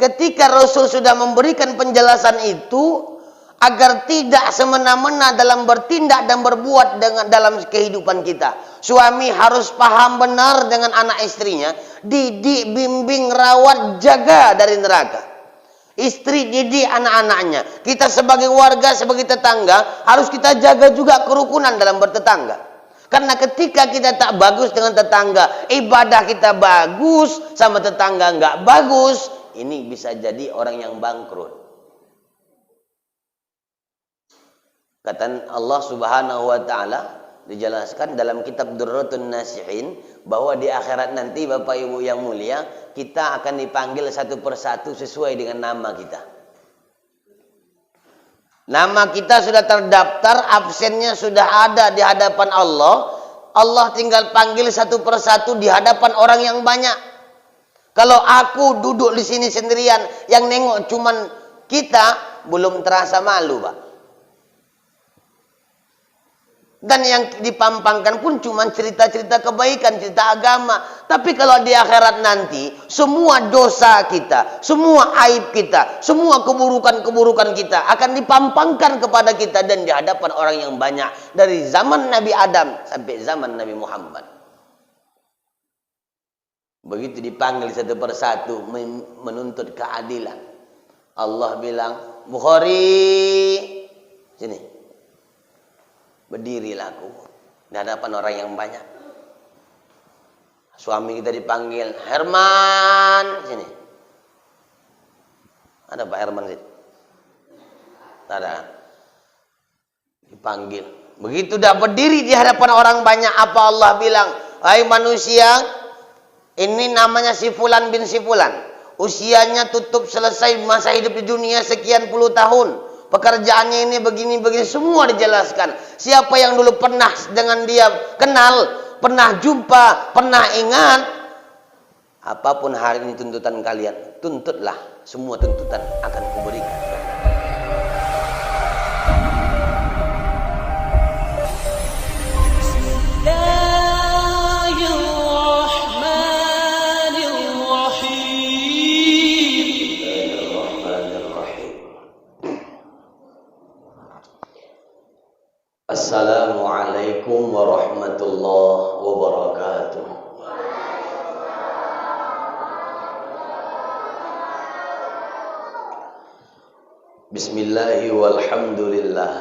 ketika Rasul sudah memberikan penjelasan itu, agar tidak semena-mena dalam bertindak dan berbuat dalam kehidupan kita. Suami harus paham benar dengan anak istrinya, didik, bimbing, rawat, jaga dari neraka. Istri didik anak-anaknya. Kita sebagai warga, sebagai tetangga, harus kita jaga juga kerukunan dalam bertetangga. Karena ketika kita tak bagus dengan tetangga, ibadah kita bagus, sama tetangga nggak bagus, ini bisa jadi orang yang bangkrut. Kata Allah Subhanahu wa taala, dijelaskan dalam kitab Durratun Nasihin, bahwa di akhirat nanti Bapak Ibu yang mulia, kita akan dipanggil satu persatu sesuai dengan nama kita. Nama kita sudah terdaftar, absennya sudah ada di hadapan Allah. Allah tinggal panggil satu persatu di hadapan orang yang banyak. Kalau aku duduk di sini sendirian, yang nengok cuman kita, belum terasa malu, Pak. Dan yang dipampangkan pun cuma cerita-cerita kebaikan, cerita agama. Tapi kalau di akhirat nanti, semua dosa kita, semua aib kita, semua keburukan-keburukan kita akan dipampangkan kepada kita dan di hadapan orang yang banyak. Dari zaman Nabi Adam sampai zaman Nabi Muhammad. Begitu dipanggil satu persatu menuntut keadilan. Allah bilang, Bukhari, sini. Berdirilah aku di hadapan orang yang banyak. Suami kita dipanggil, Herman, sini. Ada Pak Herman sini? Ada. Dipanggil. Begitu dah berdiri di hadapan orang banyak, apa Allah bilang? Hai manusia, ini namanya si Fulan bin si Fulan. Usianya tutup selesai masa hidup di dunia sekian puluh tahun. Pekerjaannya ini begini-begini, semua dijelaskan. Siapa yang dulu pernah dengan dia kenal, pernah jumpa, pernah ingat, apapun hari ini tuntutan kalian, tuntutlah, semua tuntutan akan kuberikan. Assalamualaikum warahmatullahi wabarakatuh. Bismillahi walhamdulillah.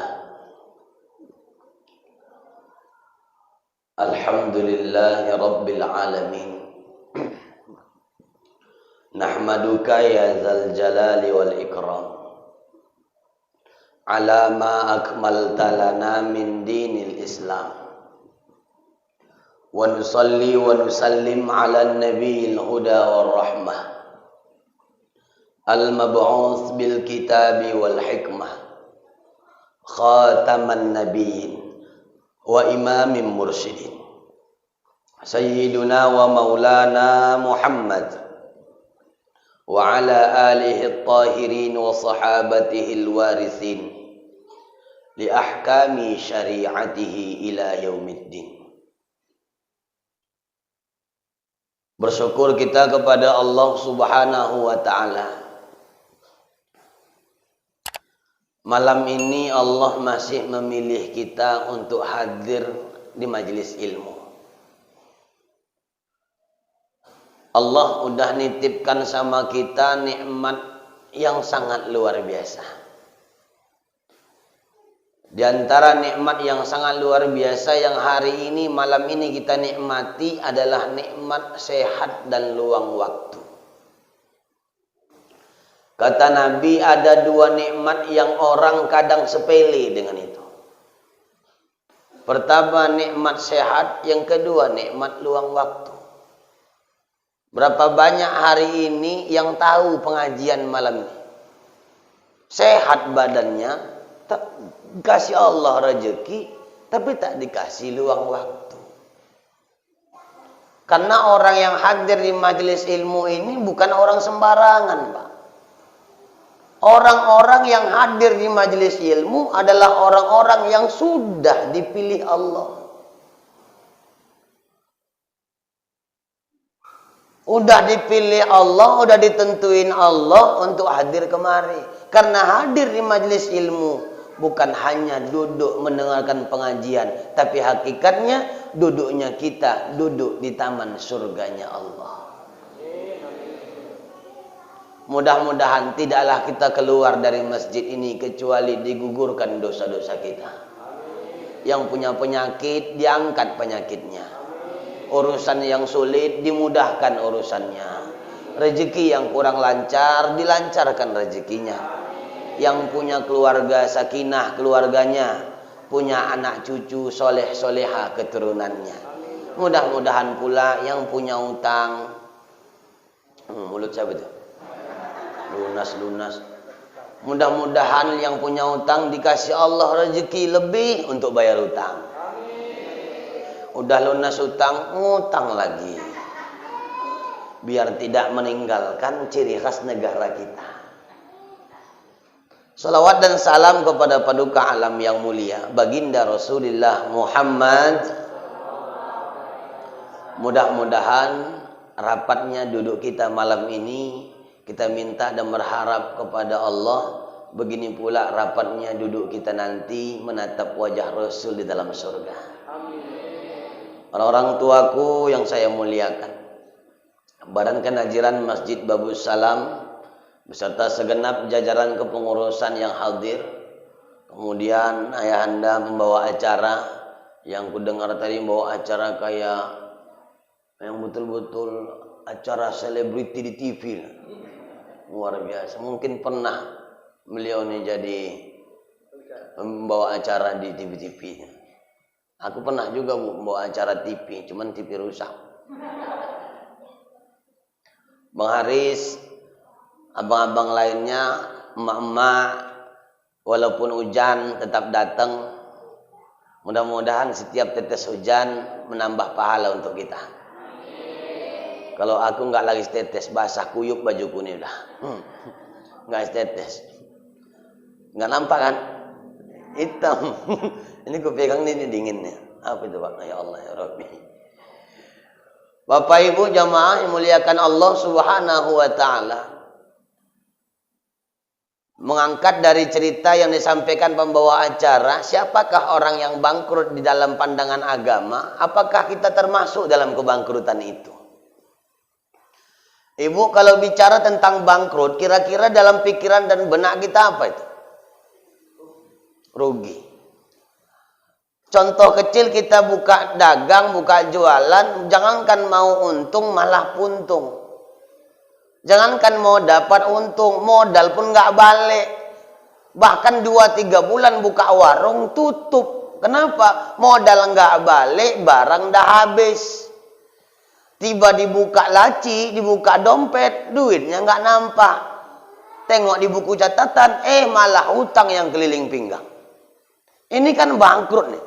Alhamdulillahi rabbil alamin. Nahmaduka ya zal jalali wal ikram. Ala ma akmalta lana min dinil Islam. Wa nusalli wa nusallim ala nabiyil huda war rahmah. Al mab'uts bil kitabi wal hikmah. Khataman nabiyyin wa imamim mursyidin. Sayyiduna wa maulana Muhammad. Wa ala alihi at-tahirin wa sahabatihi al-warithin li ahkami syari'atihi ila yaumiddin. Bersyukur kita kepada Allah Subhanahu wa taala. Malam ini Allah masih memilih kita untuk hadir di majelis ilmu. Allah udah nitipkan sama kita nikmat yang sangat luar biasa. Di antara nikmat yang sangat luar biasa yang hari ini, malam ini kita nikmati adalah nikmat sehat dan luang waktu. Kata Nabi, ada dua nikmat yang orang kadang sepele dengan itu. Pertama nikmat sehat, yang kedua nikmat luang waktu. Berapa banyak hari ini yang tahu pengajian malam ini? Sehat badannya, kasih Allah rezeki, tapi tak dikasih luang waktu. Karena orang yang hadir di majelis ilmu ini bukan orang sembarangan, Pak. Orang-orang yang hadir di majelis ilmu adalah orang-orang yang sudah dipilih Allah. Udah dipilih Allah, udah ditentuin Allah untuk hadir kemari. Karena hadir di majelis ilmu bukan hanya duduk mendengarkan pengajian, tapi hakikatnya duduknya kita duduk di taman surganya Allah. Mudah-mudahan tidaklah kita keluar dari masjid ini kecuali digugurkan dosa-dosa kita. Yang punya penyakit diangkat penyakitnya. Urusan yang sulit dimudahkan urusannya. Rezeki yang kurang lancar dilancarkan rezekinya. Yang punya keluarga sakinah keluarganya, punya anak cucu soleh soleha keturunannya. Mudah-mudahan pula yang punya utang, mulut siapa itu? Lunas. Mudah-mudahan yang punya utang dikasih Allah rezeki lebih untuk bayar utang. Udah lunas utang, ngutang lagi. Biar tidak meninggalkan ciri khas negara kita. Salawat dan salam kepada paduka alam yang mulia, baginda Rasulullah Muhammad. Mudah-mudahan rapatnya duduk kita malam ini, kita minta dan berharap kepada Allah, begini pula rapatnya duduk kita nanti menatap wajah Rasul di dalam surga. Orang-orang tuaku yang saya muliakan, Badan Kenajiran Masjid Babus Salam beserta segenap jajaran kepengurusan yang hadir, kemudian ayahanda membawa acara yang kudengar tadi membawa acara kayak yang betul-betul acara selebriti di TV, luar biasa. Mungkin pernah beliau ini jadi membawa acara di TV-TV. Aku pernah juga membawa acara TV, cuman TV rusak. Bang Haris, abang-abang lainnya, emak-emak, walaupun hujan tetap datang. Mudah-mudahan setiap tetes hujan menambah pahala untuk kita. Kalau aku nggak lagi tetes, basah kuyup bajuku ini udah. Nggak tetes. Nggak nampak kan? Hitam. Ini ku pegang ini dinginnya. Apa itu Pak? Ya Allah ya Rabbi. Bapak Ibu jamaah yang muliakan Allah Subhanahu wa taala. Mengangkat dari cerita yang disampaikan pembawa acara, siapakah orang yang bangkrut di dalam pandangan agama? Apakah kita termasuk dalam kebangkrutan itu? Ibu, kalau bicara tentang bangkrut, kira-kira dalam pikiran dan benak kita apa itu? Rugi. Contoh kecil, kita buka dagang, buka jualan, jangankan mau untung malah puntung. Jangankan mau dapat untung, modal pun nggak balik. Bahkan 2-3 bulan buka warung tutup. Kenapa? Modal nggak balik, barang dah habis. Tiba dibuka laci, dibuka dompet, duitnya nggak nampak. Tengok di buku catatan, malah hutang yang keliling pinggang. Ini kan bangkrut nih.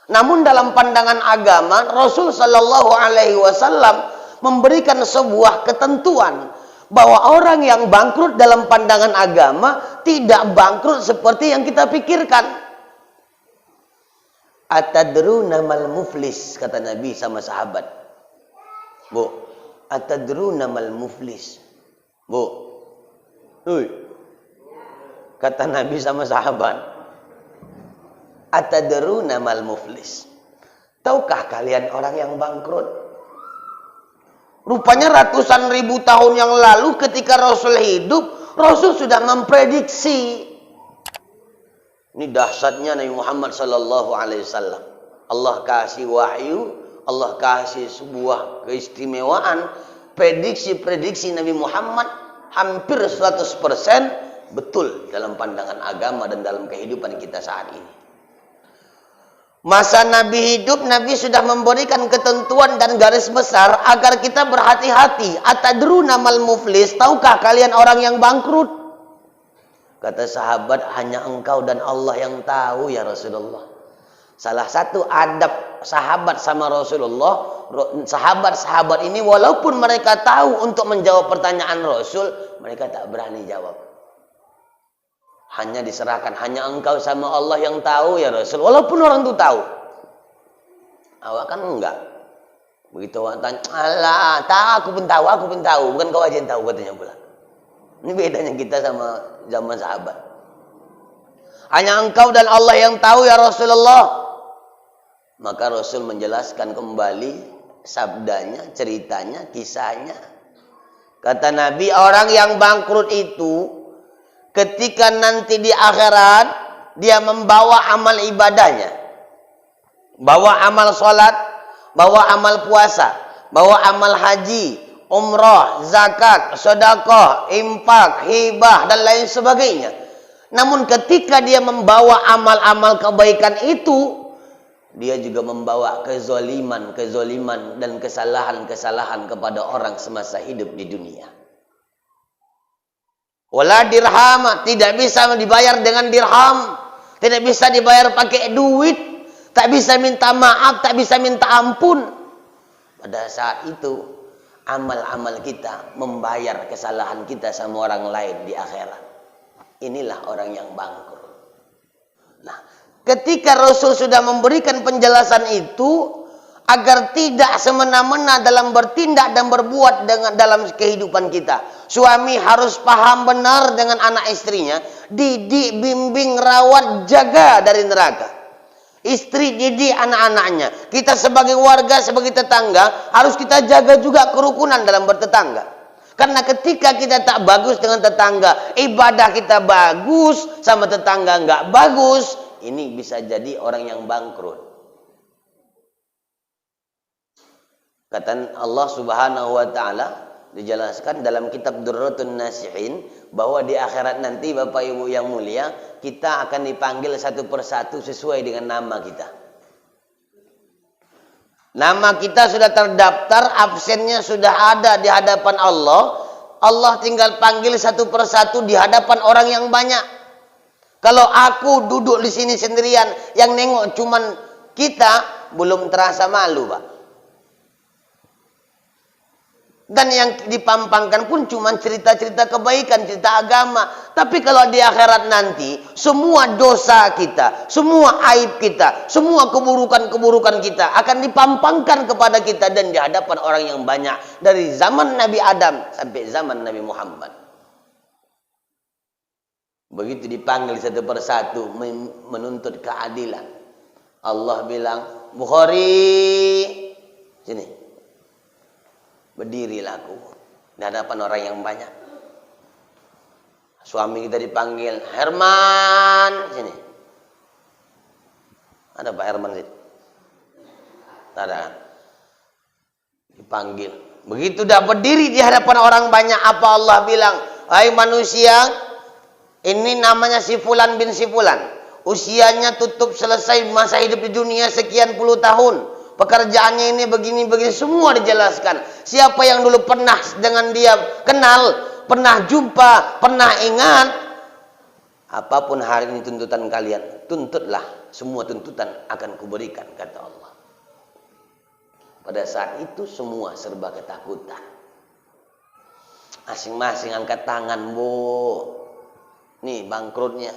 Namun dalam pandangan agama, Rasul Shallallahu Alaihi Wasallam memberikan sebuah ketentuan bahwa orang yang bangkrut dalam pandangan agama tidak bangkrut seperti yang kita pikirkan. Atadruna mal muflis, kata Nabi sama sahabat. Bu, atadruna mal muflis. Bu, kata Nabi sama sahabat. Atadruna mal muflis. Tahukah kalian orang yang bangkrut? Rupanya ratusan ribu tahun yang lalu ketika Rasul hidup, Rasul sudah memprediksi. Ini dahsyatnya Nabi Muhammad sallallahu alaihi wasallam. Allah kasih wahyu, Allah kasih sebuah keistimewaan, prediksi-prediksi Nabi Muhammad hampir 100% betul dalam pandangan agama dan dalam kehidupan kita saat ini. Masa Nabi hidup, Nabi sudah memberikan ketentuan dan garis besar agar kita berhati-hati. Atadruna mal muflis, tahukah kalian orang yang bangkrut? Kata sahabat, hanya engkau dan Allah yang tahu ya Rasulullah. Salah satu adab sahabat sama Rasulullah, sahabat-sahabat ini walaupun mereka tahu untuk menjawab pertanyaan Rasul, mereka tak berani jawab. Hanya diserahkan, hanya engkau sama Allah yang tahu ya Rasul. Walaupun orang itu tahu. Awak kan enggak. Begitu orang tanya, alah, tahu, aku pun tahu. Bukan kau aja yang tahu, katanya pula. Ini bedanya kita sama zaman sahabat. Hanya engkau dan Allah yang tahu ya Rasulullah. Maka Rasul menjelaskan kembali sabdanya, ceritanya, kisahnya. Kata Nabi, orang yang bangkrut itu ketika nanti di akhirat dia membawa amal ibadahnya, bawa amal sholat, bawa amal puasa, bawa amal haji, umrah, zakat, sedekah, infak, hibah dan lain sebagainya. Namun ketika dia membawa amal-amal kebaikan itu, dia juga membawa kezoliman dan kesalahan-kesalahan kepada orang semasa hidup di dunia. Wala dirham, tidak bisa dibayar dengan dirham, tidak bisa dibayar pakai duit, tak bisa minta maaf, tak bisa minta ampun. Pada saat itu, amal-amal kita membayar kesalahan kita sama orang lain di akhirat. Inilah orang yang bangkrut. Nah, ketika Rasul sudah memberikan penjelasan itu, agar tidak semena-mena dalam bertindak dan berbuat dalam kehidupan kita. Suami harus paham benar dengan anak istrinya, didik, bimbing, rawat, jaga dari neraka. Istri didik anak-anaknya. Kita sebagai warga, sebagai tetangga, harus kita jaga juga kerukunan dalam bertetangga. Karena ketika kita tak bagus dengan tetangga, ibadah kita bagus, sama tetangga nggak bagus, ini bisa jadi orang yang bangkrut. Kata Allah Subhanahu wa taala dijelaskan dalam kitab Durratun Nasihin bahwa di akhirat nanti Bapak Ibu yang mulia, kita akan dipanggil satu persatu sesuai dengan nama kita. Nama kita sudah terdaftar, absennya sudah ada di hadapan Allah. Allah tinggal panggil satu persatu di hadapan orang yang banyak. Kalau aku duduk di sini sendirian, yang nengok cuman kita, belum terasa malu, Pak. Dan yang dipampangkan pun cuma cerita-cerita kebaikan, cerita agama. Tapi kalau di akhirat nanti, semua dosa kita, semua aib kita, semua keburukan-keburukan kita akan dipampangkan kepada kita dan di hadapan orang yang banyak. Dari zaman Nabi Adam sampai zaman Nabi Muhammad. Begitu dipanggil satu persatu menuntut keadilan. Allah bilang, Bukhari, sini. Berdirilah aku di hadapan orang yang banyak. Suami kita dipanggil, Herman, sini. Ada Pak Herman sini? Ada. Dipanggil. Begitu dah berdiri di hadapan orang banyak, apa Allah bilang? Hai manusia, ini namanya si Fulan bin si Fulan. Usianya tutup selesai masa hidup di dunia sekian puluh tahun. Pekerjaannya ini begini-begini, semua dijelaskan. Siapa yang dulu pernah dengan dia kenal, pernah jumpa, pernah ingat, apapun hari ini tuntutan kalian, tuntutlah, semua tuntutan akan kuberikan, kata Allah. Pada saat itu semua serba ketakutan. Masing-masing angkat tangan, Bu. Nih bangkrutnya.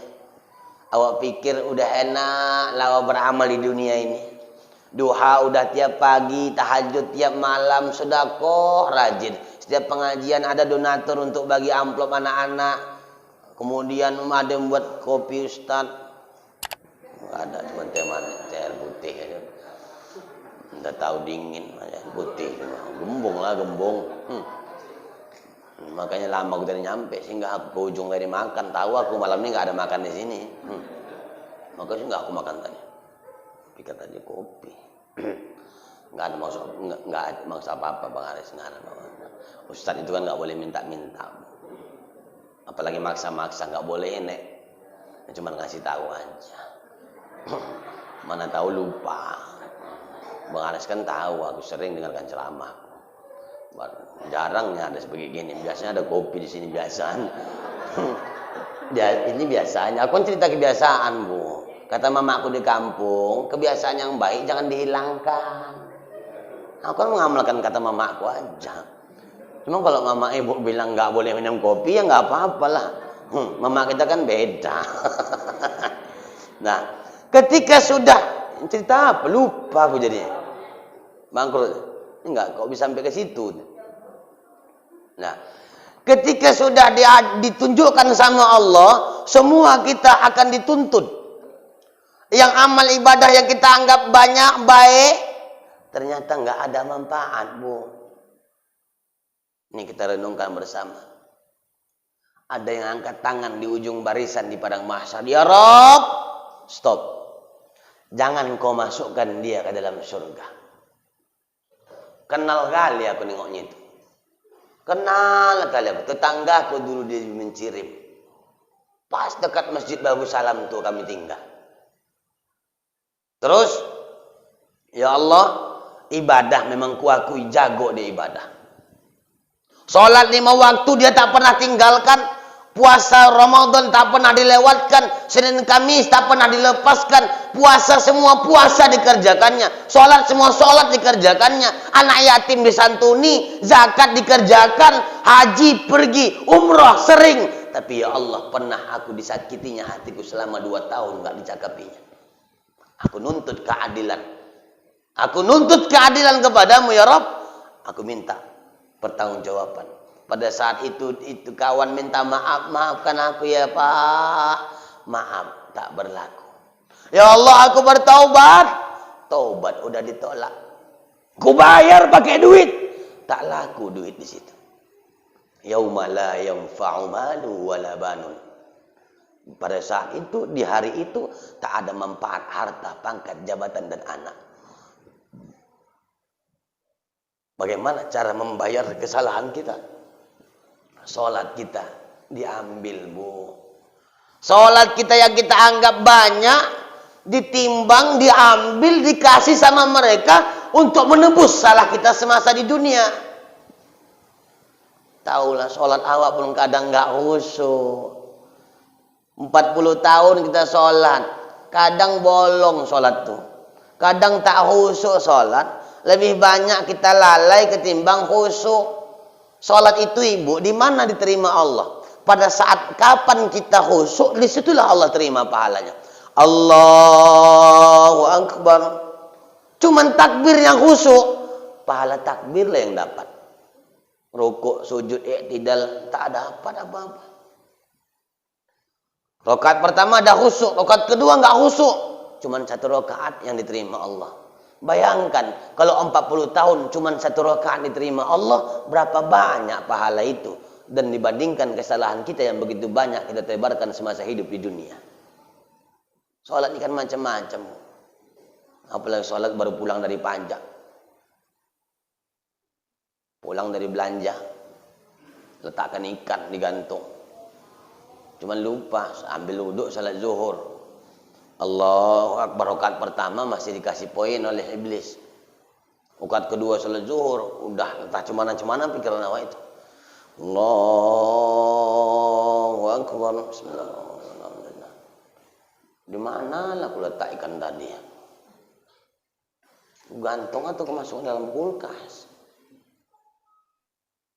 Awak pikir udah enak lawa beramal di dunia ini. Duha udah tiap pagi, tahajud tiap malam, sedekah rajin. Setiap pengajian ada donatur untuk bagi amplop anak-anak. Kemudian ada yang buat kopi Ustaz. Enggak ada, cuma teh air putih aja. Udah tahu dingin aja, putih. Gembung lah, gembung. Makanya lama aku tadi nyampe, sehingga aku ke ujung dari makan. Tahu aku malam ini nggak ada makan di sini. Makanya nggak aku makan tadi. Pikir tadi kopi. Nggak ada maksud apa-apa Bang Aris, nggak ada. Ustadz itu kan nggak boleh minta-minta. Apalagi maksa-maksa, nggak boleh nek. Cuma ngasih tahu aja. Mana tahu lupa. Bang Aris kan tahu, aku sering dengarkan ceramah. Jarangnya ada seperti gini. Biasanya ada kopi di sini biasanya. Ini biasanya. Aku kan cerita kebiasaan, Bu. Kata mamaku di kampung, kebiasaan yang baik jangan dihilangkan. Aku kan mengamalkan kata mamaku aja. Cuma kalau mama ibu bilang nggak boleh minum kopi, ya nggak apa-apalah. Mama kita kan beda. Nah, ketika sudah cerita apa? Lupa aku jadinya. Bangkrut. Enggak, kok bisa sampai ke situ? Nah, ketika sudah ditunjukkan sama Allah, semua kita akan dituntut. Yang amal ibadah yang kita anggap banyak, baik, ternyata enggak ada manfaat, Bu. Ini kita renungkan bersama. Ada yang angkat tangan di ujung barisan di padang mahsyar. Ya Rob, stop. Jangan kau masukkan dia ke dalam surga. Kenal kali aku nengoknya itu. Kenal kali aku. Tetangga aku dulu dia mencirim. Pas dekat Masjid Babu Salam tuh kami tinggal. Terus, ya Allah, ibadah memang kuakui jago dia ibadah. Sholat 5 waktu dia tak pernah tinggalkan. Puasa Ramadan tak pernah dilewatkan. Senin Kamis tak pernah dilepaskan. Puasa semua puasa dikerjakannya. Sholat semua sholat dikerjakannya. Anak yatim disantuni. Zakat dikerjakan. Haji pergi. Umrah sering. Tapi ya Allah, pernah aku disakitinya hatiku selama 2 tahun gak dicakapinya. Aku nuntut keadilan. Aku nuntut keadilan kepadamu ya Rabb. Aku minta pertanggungjawaban. Pada saat itu kawan minta maaf, maafkan aku ya Pak. Maaf, tak berlaku. Ya Allah, aku bertaubat. Taubat udah ditolak. Ku bayar pakai duit. Tak laku duit di situ. Yauma la yanfa'u malu wala banun. Pada saat itu, di hari itu, tak ada manfaat harta, pangkat, jabatan, dan anak. Bagaimana cara membayar kesalahan kita? Sholat kita diambil, Bu. Sholat kita yang kita anggap banyak, ditimbang, diambil, dikasih sama mereka untuk menebus salah kita semasa di dunia. Taulah sholat awak pun kadang nggak khusyuk. 40 tahun kita sholat, kadang bolong sholat tuh. Kadang tak khusyuk sholat, lebih banyak kita lalai ketimbang khusyuk. Sholat itu ibu, di mana diterima Allah? Pada saat kapan kita khusyuk, disitulah Allah terima pahalanya. Allahu Akbar. Cuman takbir yang khusyuk, pahala takbir lah yang dapat. Rukuk, sujud, i'tidal, tak dapat apa-apa. Rakaat pertama ada khusyuk, rakaat kedua nggak khusyuk. Cuman 1 rakaat yang diterima Allah. Bayangkan kalau 40 tahun cuman 1 rakaat diterima Allah, berapa banyak pahala itu, dan dibandingkan kesalahan kita yang begitu banyak kita tebarkan semasa hidup di dunia. Sholat ini kan macam-macam. Apalagi sholat baru pulang dari pajak, pulang dari belanja, letakkan ikan digantung. Cuman lupa ambil wuduk sholat zuhur. Allahu Akbar, rakaat pertama masih dikasih poin oleh iblis. Rakaat kedua salat zuhur, udah entah cemana-cemana pikiran awak itu. Allahu Akbar, bismillahirrahmanirrahim. Di mana lah aku letak ikan tadi ya? Gantung atau kemasuk dalam kulkas?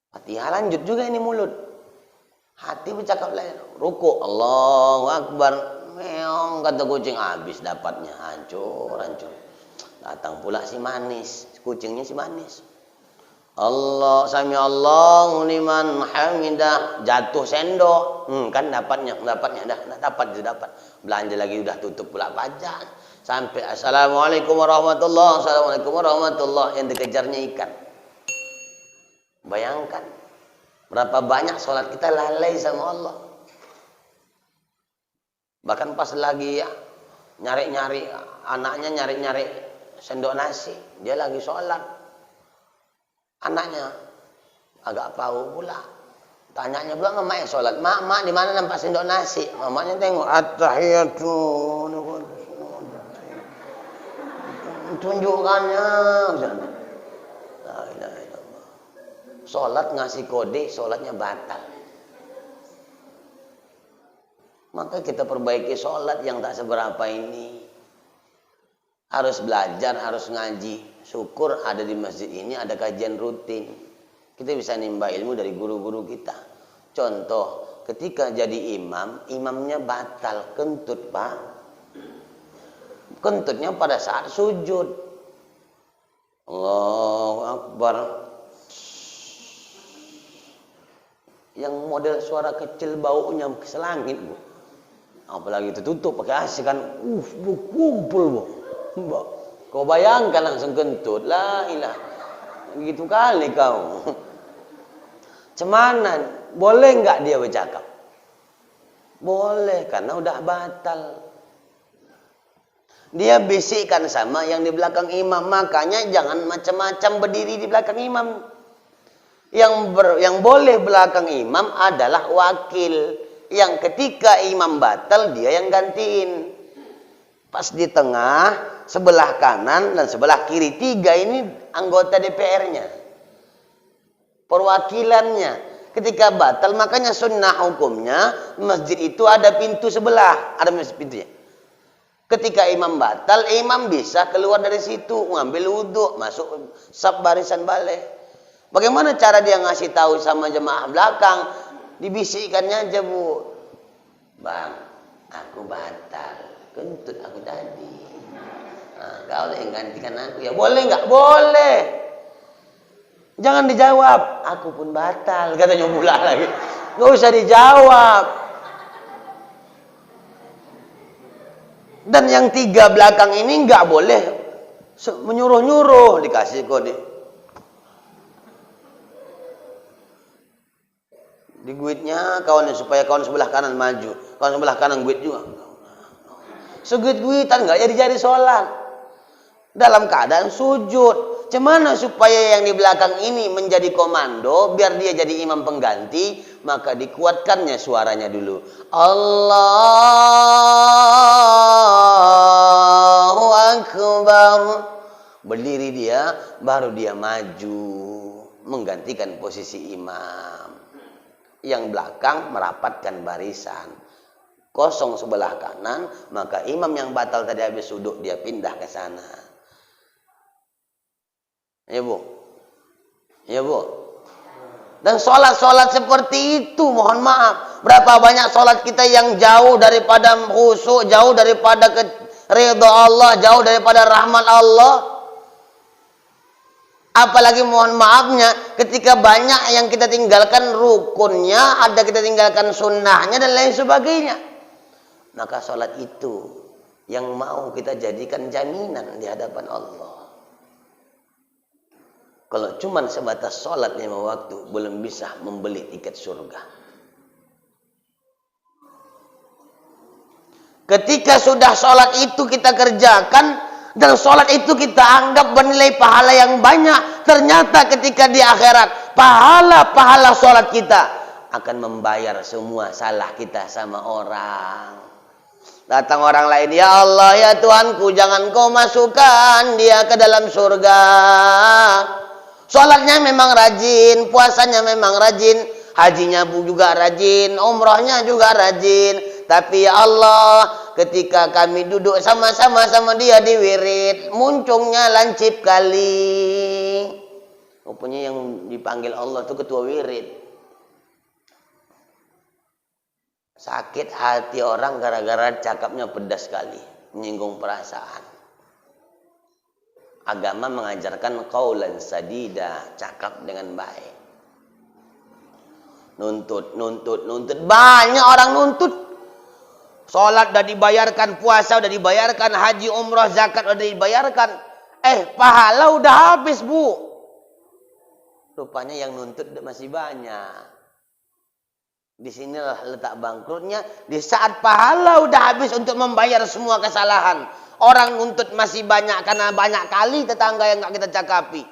Fatihah lanjut juga ini mulut. Hati bercakap lain. Rukuk, Allahu Akbar. Meong, kata kucing, habis dapatnya, hancur. Datang pula si manis, kucingnya si manis. Allah, sami Allahu liman hamidah, jatuh sendok. Kan dapatnya dah dapat. Belanja lagi udah tutup pula pajak. Sampai assalamualaikum warahmatullahi, yang dikejarnya ikan. Bayangkan berapa banyak sholat kita lalai sama Allah. Bahkan pas lagi ya nyari-nyari anaknya, nyari-nyari sendok nasi, dia lagi sholat. Anaknya agak tahu pula, tanyanya pula mamanya sholat. Mak, di mana nampak sendok nasi? Mamanya tengok, at-tahiyatu, tunjukkannya. Sholat ngasih kode, sholatnya batal. Maka kita perbaiki sholat yang tak seberapa ini. Harus belajar, harus ngaji. Syukur ada di masjid ini, ada kajian rutin. Kita bisa nimba ilmu dari guru-guru kita. Contoh, ketika jadi imam, imamnya batal, kentut Pak. Kentutnya pada saat sujud. Allahu Akbar. Yang model suara kecil baunya selangit, Bu. Apalagi tertutup pakai AC kan, kumpul, Bu. Kau bayangkan langsung kentut, la ilah. Begitu kali kau. Cemanan, boleh nggak dia bercakap? Boleh, karena udah batal. Dia bisikkan sama yang di belakang imam, makanya jangan macam-macam berdiri di belakang imam. Yang boleh belakang imam adalah wakil, yang ketika imam batal dia yang gantiin. Pas di tengah, sebelah kanan dan sebelah kiri, 3 ini anggota DPR-nya, perwakilannya. Ketika batal, makanya sunnah hukumnya masjid itu ada pintu sebelah, ada pintunya. Ketika imam batal, imam bisa keluar dari situ, ngambil wudhu, masuk saf barisan balik. Bagaimana cara dia ngasih tahu sama jemaah belakang? Dibisikkannya aja, Bu. Bang, aku batal. Kentut aku tadi. Nah, kau yang gantikan aku. Ya boleh nggak? Boleh. Jangan dijawab. Aku pun batal. Katanya pula lagi. Nggak usah dijawab. Dan yang 3 belakang ini nggak boleh menyuruh-nyuruh. Dikasih kode. Di guitnya kawannya supaya kawan sebelah kanan maju, kawan sebelah kanan guit juga. Seguit-guitan nggak jadi sholat. Dalam keadaan sujud. Cemana supaya yang di belakang ini menjadi komando, biar dia jadi imam pengganti, maka dikuatkannya suaranya dulu. Allahu Akbar. Berdiri dia, baru dia maju menggantikan posisi imam. Yang belakang merapatkan barisan, kosong sebelah kanan, maka imam yang batal tadi habis duduk dia pindah ke sana. Ya Bu, ya Bu. Dan sholat-sholat seperti itu, mohon maaf, berapa banyak sholat kita yang jauh daripada khusyuk, jauh daripada ridha Allah, jauh daripada rahmat Allah. Apalagi mohon maafnya, ketika banyak yang kita tinggalkan rukunnya, ada kita tinggalkan sunnahnya dan lain sebagainya. Maka sholat itu yang mau kita jadikan jaminan di hadapan Allah. Kalau cuma sebatas sholat 5 waktu, belum bisa membeli tiket surga. Ketika sudah sholat itu kita kerjakan, dan sholat itu kita anggap bernilai pahala yang banyak. Ternyata ketika di akhirat, pahala-pahala sholat kita akan membayar semua salah kita sama orang. Datang orang lain, ya Allah, ya Tuhanku, jangan kau masukkan dia ke dalam surga. Sholatnya memang rajin, puasanya memang rajin, hajinya juga rajin, umrohnya juga rajin. Tapi ya Allah, ketika kami duduk sama-sama sama dia di wirid, muncungnya lancip kali. Rupanya yang dipanggil Allah itu ketua wirid. Sakit hati orang gara-gara cakapnya pedas sekali, menyinggung perasaan. Agama mengajarkan qaulan sadida, cakap dengan baik. Nuntut. Banyak orang nuntut. Sholat udah dibayarkan, puasa udah dibayarkan, haji, umrah, zakat udah dibayarkan. Pahala udah habis, Bu. Rupanya yang nuntut masih banyak. Disinilah letak bangkrutnya. Di saat pahala udah habis untuk membayar semua kesalahan. Orang nuntut masih banyak karena banyak kali tetangga yang gak kita cakapi.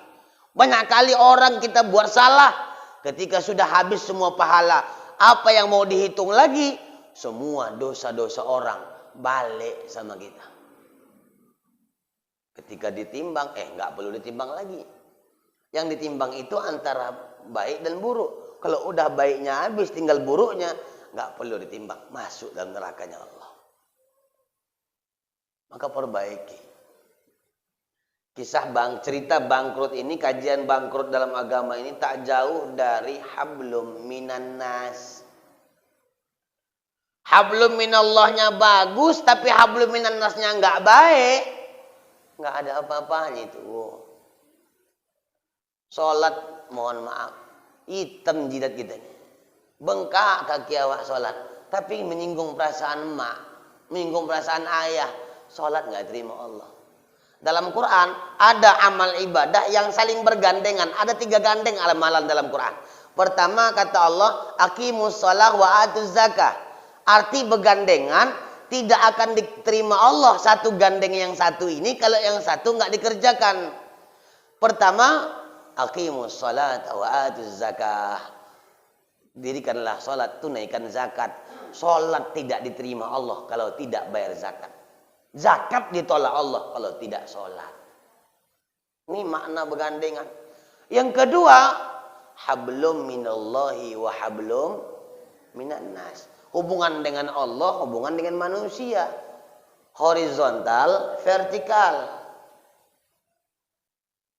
Banyak kali orang kita buat salah. Ketika sudah habis semua pahala, apa yang mau dihitung lagi? Semua dosa-dosa orang balik sama kita. Ketika ditimbang, nggak perlu ditimbang lagi. Yang ditimbang itu antara baik dan buruk. Kalau udah baiknya habis, tinggal buruknya, nggak perlu ditimbang. Masuk dalam nerakanya Allah. Maka perbaiki. Cerita bangkrut ini, kajian bangkrut dalam agama ini tak jauh dari hablum minan nas. Hablum minallahnya bagus, tapi hablum minan nasnya nggak baik. Nggak ada apa-apanya itu. Sholat, mohon maaf, hitam jidat kita ini. Bengkak kaki awak sholat. Tapi menyinggung perasaan emak, menyinggung perasaan ayah. Sholat nggak terima Allah. Dalam Quran ada amal ibadah yang saling bergandengan. Ada 3 gandeng amalan dalam Quran. Pertama kata Allah, aqimus shalah wa atuz zakah. Arti bergandengan, tidak akan diterima Allah satu gandeng yang satu ini kalau yang satu nggak dikerjakan. Pertama, aqimus shalah wa atuz zakah. Dirikanlah salat, tunaikan zakat. Salat tidak diterima Allah kalau tidak bayar zakat. Zakat ditolak Allah kalau tidak sholat. Ini makna bergandengan. Yang kedua, hablum minallahi wa hablum minan nas. Hubungan dengan Allah, hubungan dengan manusia. Horizontal, vertikal.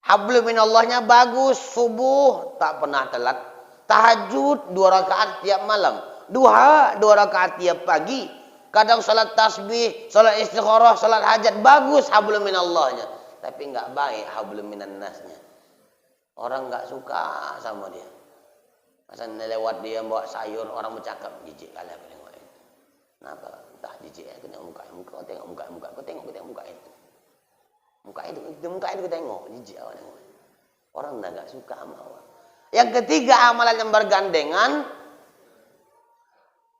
Hablum minallahnya bagus, subuh tak pernah telat. Tahajud 2 rakaat tiap malam. Duha 2 rakaat tiap pagi. Kadang salat tasbih, salat istikharah, salat hajat, bagus hablum minallahnya. Tapi enggak baik hablum minan nasnya. Orang enggak suka sama dia. Masa lewat dia bawa sayur, orang bercakap, jijik kali aku tengok itu. Kenapa? Entah jijik, aku tengok muka, kau tengok muka, kau tengok muka itu. Muka itu aku tengok, jijik awak tengok. Orang enggak suka sama awak. Yang ketiga amalan yang bergandengan,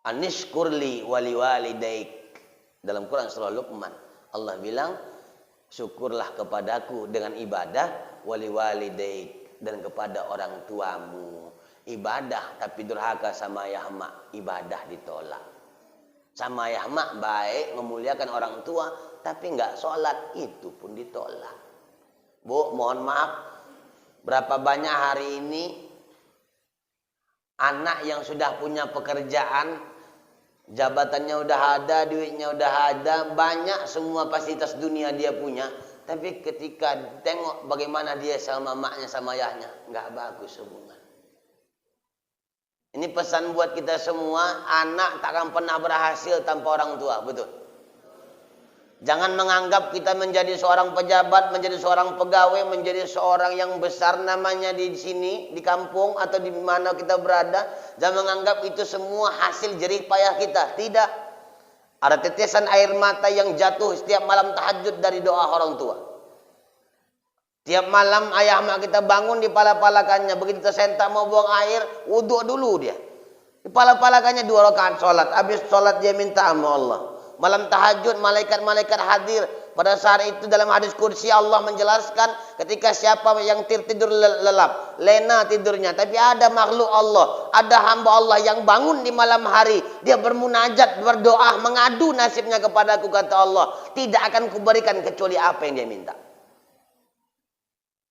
anishkurli wali walidaik. Dalam Quran surah Luqman Allah bilang, syukurlah kepadaku dengan ibadah, wali walidaik, dan kepada orang tuamu. Ibadah tapi durhaka sama ayah mak, ibadah ditolak. Sama ayah mak baik, memuliakan orang tua, tapi enggak sholat, itu pun ditolak. Bu, mohon maaf, berapa banyak hari ini anak yang sudah punya pekerjaan, jabatannya udah ada, duitnya udah ada, banyak semua fasilitas dunia dia punya. Tapi ketika tengok bagaimana dia sama maknya, sama ayahnya, nggak bagus hubungan. Ini pesan buat kita semua, anak takkan pernah berhasil tanpa orang tua, betul? Jangan menganggap kita menjadi seorang pejabat, menjadi seorang pegawai, menjadi seorang yang besar namanya di sini, di kampung atau di mana kita berada. Jangan menganggap itu semua hasil jerih payah kita. Tidak. Ada tetesan air mata yang jatuh setiap malam tahajud dari doa orang tua. Tiap malam ayah mak kita bangun dipala-palakannya. Begitu tersentak mau buang air, wudhu dulu dia. Dipala-palakannya 2 rakaat sholat. Habis sholat dia minta sama Allah. Malam tahajud malaikat-malaikat hadir. Pada saat itu dalam hadis kursi Allah menjelaskan, ketika siapa yang tidur lelap, lena tidurnya, tapi ada makhluk Allah, ada hamba Allah yang bangun di malam hari, dia bermunajat, berdoa, mengadu nasibnya kepadaku, kata Allah, tidak akan kuberikan kecuali apa yang dia minta.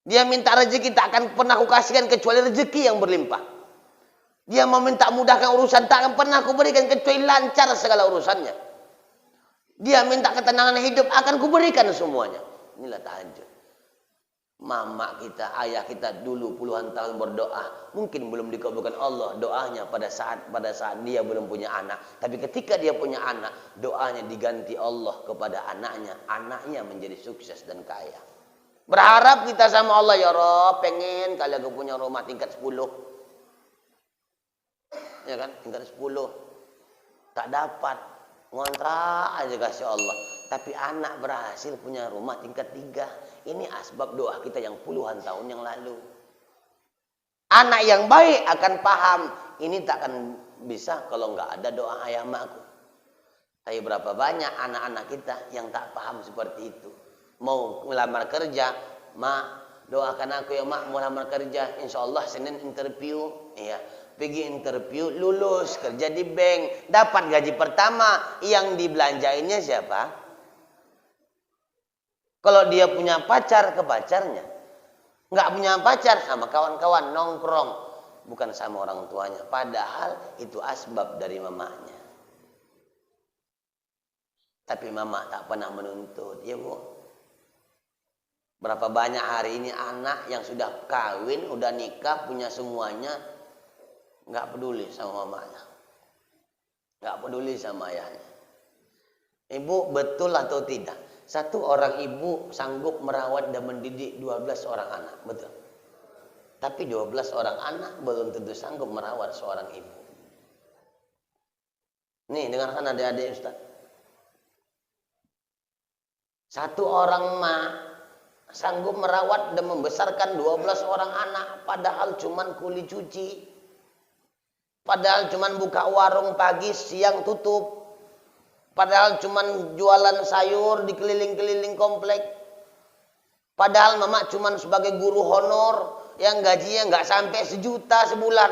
Dia minta rezeki, tak akan pernah kukasihkan kecuali rezeki yang berlimpah. Dia meminta mudahkan urusan, tak akan pernah kuberikan kecuali lancar segala urusannya. Dia minta ketenangan hidup, akan kuberikan semuanya. Inilah tahajud. Mama kita, ayah kita dulu puluhan tahun berdoa, mungkin belum dikabulkan Allah doanya pada saat dia belum punya anak. Tapi ketika dia punya anak, doanya diganti Allah kepada anaknya. Anaknya menjadi sukses dan kaya. Berharap kita sama Allah, ya Rob, pengen kali aku punya rumah tingkat 10. Ya kan, tingkat 10. Tak dapat, ngontrak aja kasih Allah. Tapi anak berhasil punya rumah tingkat 3. Ini asbab doa kita yang puluhan tahun yang lalu. Anak yang baik akan paham, ini tak akan bisa kalau nggak ada doa ayah makku. Tapi berapa banyak anak-anak kita yang tak paham seperti itu. Mau melamar kerja, mak doakan aku ya mak, mau lamar kerja, insya Allah Senin interview, ya. Pergi interview, lulus, kerja di bank, dapat gaji pertama, yang dibelanjainnya siapa? Kalau dia punya pacar, ke pacarnya. Nggak punya pacar, sama kawan-kawan, nongkrong. Bukan sama orang tuanya. Padahal itu asbab dari mamanya. Tapi mama tak pernah menuntut, ya bu. Berapa banyak hari ini anak yang sudah kawin, udah nikah, punya semuanya, nggak peduli sama mamanya, nggak peduli sama ayahnya. Ibu, betul atau tidak? Satu orang ibu sanggup merawat dan mendidik 12 orang anak, betul? Tapi 12 orang anak belum tentu sanggup merawat seorang ibu. Nih, dengarkan adik-adik Ustaz. Satu orang mak sanggup merawat dan membesarkan 12 orang anak, padahal cuman kuli cuci. Padahal cuman buka warung pagi, siang tutup. Padahal cuman jualan sayur di keliling-keliling komplek. Padahal mama cuman sebagai guru honor yang gajinya nggak sampai 1 juta sebulan.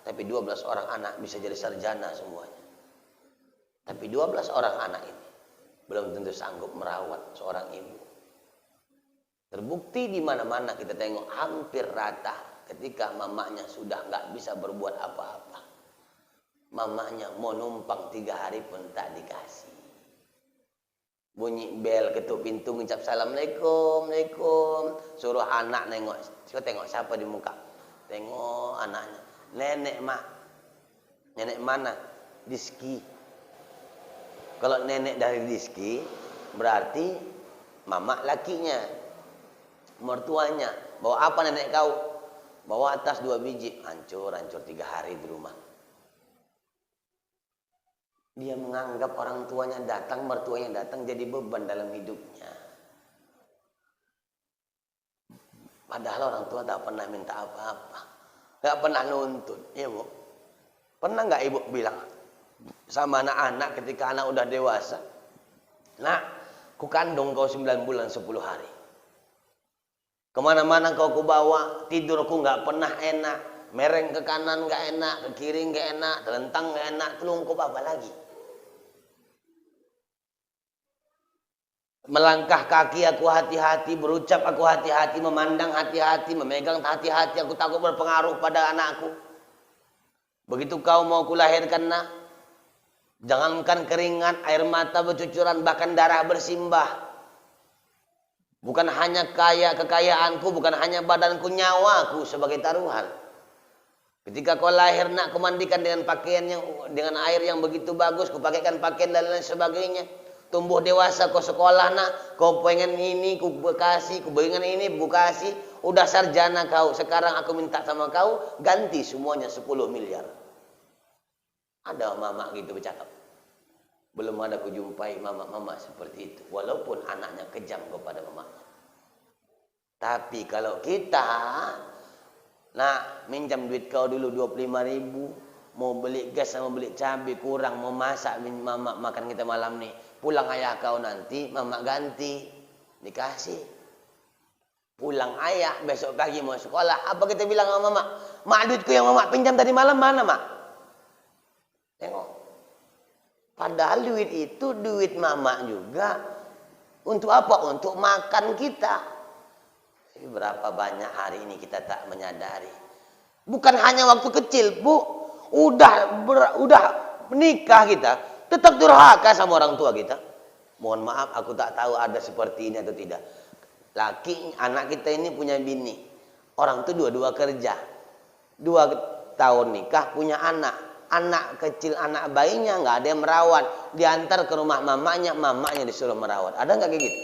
Tapi 12 orang anak bisa jadi sarjana semuanya. Tapi 12 orang anak ini belum tentu sanggup merawat seorang ibu. Terbukti di mana-mana kita tengok hampir rata ketika mamanya sudah nggak bisa berbuat apa-apa. Mamanya mau numpang 3 hari pun tak dikasih. Bunyi bel, ketuk pintu, ngucap assalamualaikum, waalaikum. Suruh anak nengok, tengok siapa di muka. Tengok anaknya. Nenek mak. Nenek mana? Diski. Kalau nenek dari Diski, berarti mama lakinya, mertuanya. Bawa apa nenek kau? Bawa atas 2 biji. Hancur 3 hari di rumah. Dia menganggap orang tuanya datang, mertuanya datang jadi beban dalam hidupnya. Padahal orang tua tak pernah minta apa-apa. Tak pernah nuntut. Ya bu? Pernah nggak ibu bilang sama anak-anak ketika anak udah dewasa? Nak, ku kandung kau 9 bulan 10 hari. Kemana-mana kau ku bawa, tidurku nggak pernah enak. Mereng ke kanan nggak enak, ke kiri nggak enak, telentang nggak enak, telungkup apa lagi? Melangkah kaki aku hati-hati, berucap aku hati-hati, memandang hati-hati, memegang hati-hati, aku takut berpengaruh pada anakku. Begitu kau mau kulahirkan nak, jangankan keringat, air mata bercucuran, bahkan darah bersimbah. Bukan hanya kekayaanku, bukan hanya badanku, nyawaku sebagai taruhan. Ketika kau lahir nak, kumandikan dengan pakaian dengan air yang begitu bagus, kupakaikan pakaian dan lain sebagainya. Tumbuh dewasa, kau sekolah nak, kau pengen ini, ku bekasi, ku pengen ini, bekasi. Udah sarjana kau, sekarang aku minta sama kau, ganti semuanya 10 miliar. Ada mama gitu bercakap. Belum ada ku jumpai mama-mama seperti itu. Walaupun anaknya kejam kepada mamanya. Tapi kalau kita, nak minjam duit kau dulu 25.000, mau beli gas sama beli cabai kurang, mau masak mama makan kita malam nih. Pulang ayah kau nanti, mama ganti. Dikasih. Pulang ayah, besok pagi mau sekolah. Apa kita bilang sama mama? Mak, duitku yang mama pinjam tadi malam mana, mak? Tengok. Padahal duit itu duit mama juga. Untuk apa? Untuk makan kita. Tapi berapa banyak hari ini kita tak menyadari. Bukan hanya waktu kecil, bu. Udah menikah kita. Tetap durhaka sama orang tua kita. Mohon maaf, aku tak tahu ada seperti ini atau tidak. Anak kita ini punya bini. Orang itu dua-dua kerja. 2 tahun nikah, punya anak. Anak kecil, anak bayinya nggak ada yang merawat. Diantar ke rumah mamanya disuruh merawat. Ada nggak kayak gitu?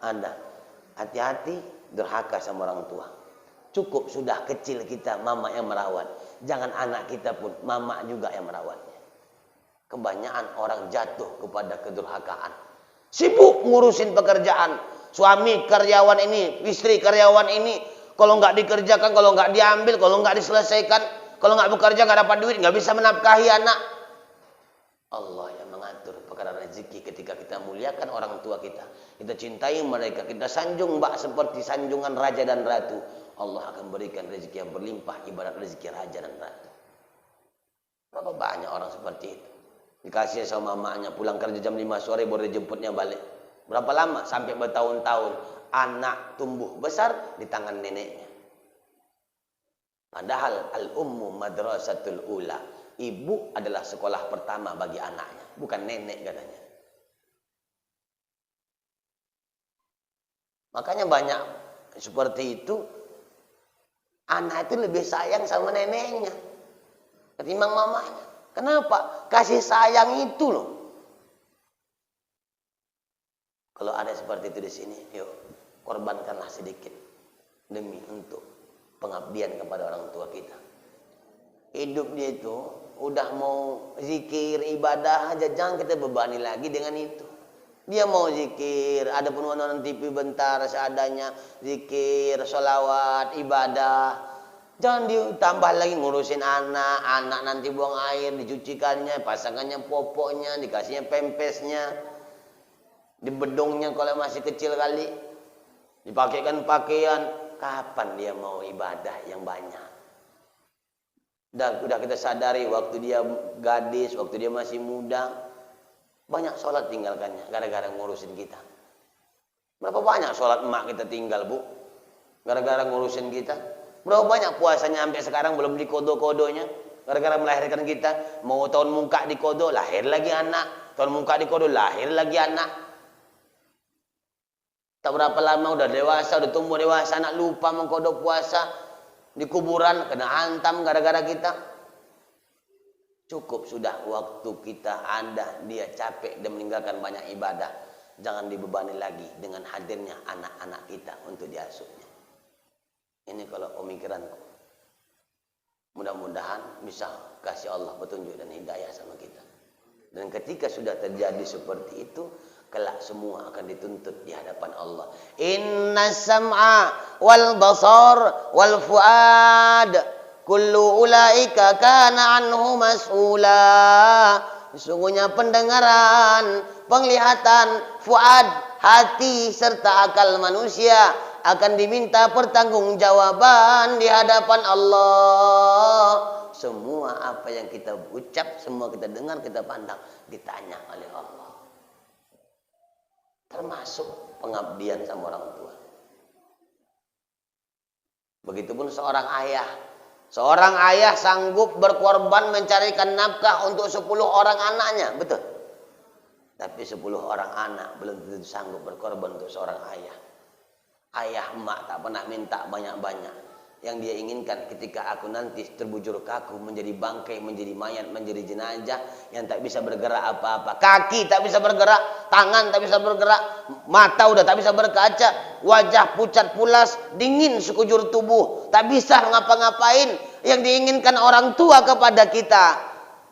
Ada. Hati-hati, durhaka sama orang tua. Cukup sudah kecil kita, mama yang merawat. Jangan anak kita pun, mama juga yang merawatnya. Kebanyakan orang jatuh kepada kedurhakaan. Sibuk ngurusin pekerjaan. Suami karyawan ini, istri karyawan ini. Kalau nggak dikerjakan, kalau nggak diambil, kalau nggak diselesaikan, kalau nggak bekerja nggak dapat duit, nggak bisa menafkahi anak. Allah yang mengatur perkara rezeki ketika kita muliakan orang tua kita. Kita cintai mereka, kita sanjung mbak seperti sanjungan raja dan ratu. Allah akan berikan rezeki yang berlimpah ibarat rezeki raja dan ratu. Berapa banyak orang seperti itu. Dikasih sama mamanya, pulang kerja jam 5 sore baru dijemputnya balik. Berapa lama? Sampai bertahun-tahun. Anak tumbuh besar di tangan neneknya. Padahal al-ummu madrasatul ula. Ibu adalah sekolah pertama bagi anaknya. Bukan nenek katanya. Makanya banyak seperti itu. Anak itu lebih sayang sama neneknya ketimbang mamanya. Kenapa? Kasih sayang itu loh. Kalau ada seperti itu di sini, yuk korbankanlah sedikit demi untuk pengabdian kepada orang tua kita. Hidup dia itu udah mau zikir, ibadah aja, jangan kita bebani lagi dengan itu. Dia mau zikir, ada pun nonton TV bentar seadanya, zikir, sholawat, ibadah. Jangan ditambah lagi ngurusin anak, anak nanti buang air, dicucikannya, pasangannya popoknya, dikasihnya pempesnya, dibedongnya kalau masih kecil kali, dipakaikan pakaian. Kapan dia mau ibadah yang banyak? Udah kita sadari waktu dia gadis, waktu dia masih muda, banyak sholat tinggalkannya gara-gara ngurusin kita. Berapa banyak sholat emak kita tinggal, Bu? Gara-gara ngurusin kita. Berapa banyak puasanya sampai sekarang belum dikodo-kodonya gara-gara melahirkan kita. Mau tahun muka dikodo, lahir lagi anak. Tahun muka dikodo, lahir lagi anak. Tak berapa lama udah dewasa, udah tumbuh dewasa, anak lupa mengkodok puasa. Di kuburan kena hantam gara-gara kita. Cukup sudah waktu kita ada, dia capek dan meninggalkan banyak ibadah. Jangan dibebani lagi dengan hadirnya anak-anak kita untuk diasuhnya. Ini kalau pemikiranku. Mudah-mudahan bisa kasih Allah petunjuk dan hidayah sama kita. Dan ketika sudah terjadi seperti itu, kelak semua akan dituntut di hadapan Allah. Inna sam'a wal basar wal fuad kullu ulaika kana anhu mas'ula. Sesungguhnya pendengaran, penglihatan, fuad, hati serta akal manusia akan diminta pertanggungjawaban di hadapan Allah. Semua apa yang kita ucap, semua kita dengar, kita pandang, ditanya oleh Allah. Termasuk pengabdian sama orang tua. Begitupun seorang ayah. Seorang ayah sanggup berkorban mencarikan nafkah untuk 10 orang anaknya. Betul. Tapi 10 orang anak belum tentu sanggup berkorban untuk seorang ayah. Ayah emak tak pernah minta banyak-banyak. Yang dia inginkan ketika aku nanti terbujur kaku, menjadi bangkai, menjadi mayat, menjadi jenazah yang tak bisa bergerak apa-apa. Kaki tak bisa bergerak, tangan tak bisa bergerak, mata udah tak bisa berkaca, wajah pucat pulas, dingin sekujur tubuh, tak bisa ngapa-ngapain. Yang diinginkan orang tua kepada kita,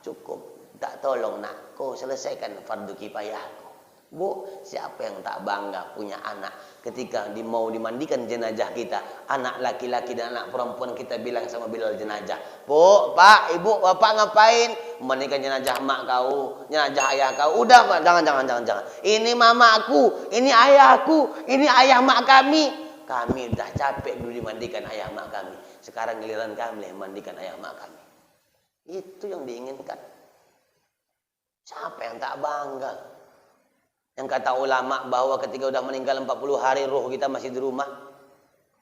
cukup, tak tolong nak, kau selesaikan fardu kifayahku. Bu, siapa yang tak bangga punya anak ketika mau dimandikan jenazah kita, anak laki-laki dan anak perempuan kita bilang sama Bilal jenazah, Bu, Pak, Ibu, Bapak ngapain? Mandikan jenazah mak kau, jenazah ayah kau. Udah, Pak, jangan. Ini mamaku, ini ayahku, ini ayah mak kami. Kami udah capek dulu dimandikan ayah mak kami. Sekarang giliran kami yang mandikan ayah mak kami. Itu yang diinginkan. Siapa yang tak bangga? Yang kata ulama bahwa ketika udah meninggal 40 hari roh kita masih di rumah.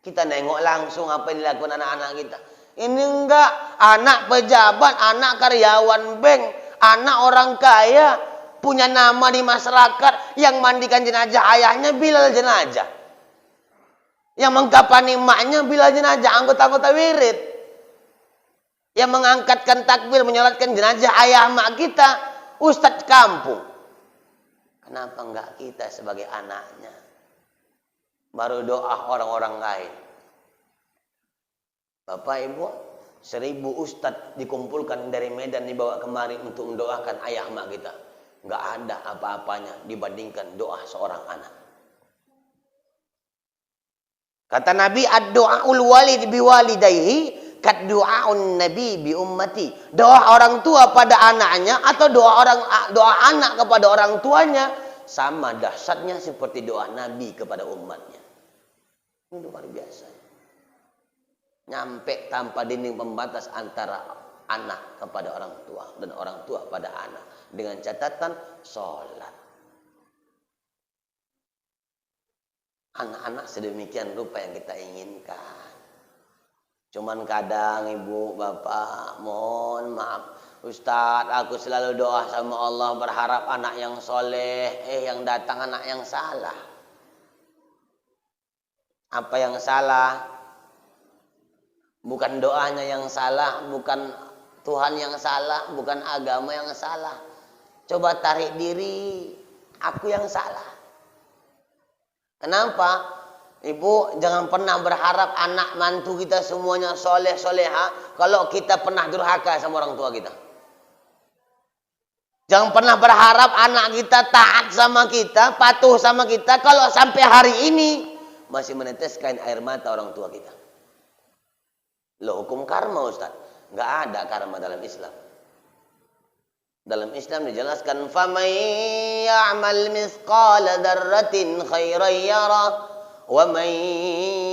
Kita nengok langsung apa yang dilakukan anak-anak kita. Ini enggak, anak pejabat, anak karyawan bank, anak orang kaya, punya nama di masyarakat, yang mandikan jenazah ayahnya Bilal jenazah. Yang mengkapani emaknya Bilal jenazah, anggota-anggota wirid. Yang mengangkatkan takbir, menyolatkan jenazah ayah emak kita, ustadz kampung. Kenapa enggak kita sebagai anaknya? Baru doa orang-orang lain. Bapak Ibu, 1000 ustadz dikumpulkan dari Medan dibawa kemari untuk mendoakan ayah emak kita. Enggak ada apa-apanya dibandingkan doa seorang anak. Kata Nabi, ad-du'aul walid biwalidayhi kad-du'aun nabi bi ummati. Doa orang tua pada anaknya atau doa anak kepada orang tuanya sama dahsyatnya seperti doa Nabi kepada umatnya. Ini luar biasa. Nyampe tanpa dinding pembatas antara anak kepada orang tua dan orang tua pada anak dengan catatan sholat. Anak-anak sedemikian rupa yang kita inginkan. Cuman kadang ibu, bapak, mohon maaf. Ustadz, aku selalu doa sama Allah berharap anak yang soleh. Yang datang anak yang salah. Apa yang salah? Bukan doanya yang salah, bukan Tuhan yang salah, bukan agama yang salah. Coba tarik diri, aku yang salah. Kenapa? Ibu, jangan pernah berharap anak mantu kita semuanya soleh soleha kalau kita pernah durhaka sama orang tua kita. Jangan pernah berharap anak kita taat sama kita, patuh sama kita kalau sampai hari ini masih meneteskan air mata orang tua kita. Loh, hukum karma Ustaz. Nggak ada karma dalam Islam. Dalam Islam dijelaskan faman ya'mal mithqala dzarratin khairan yara wa man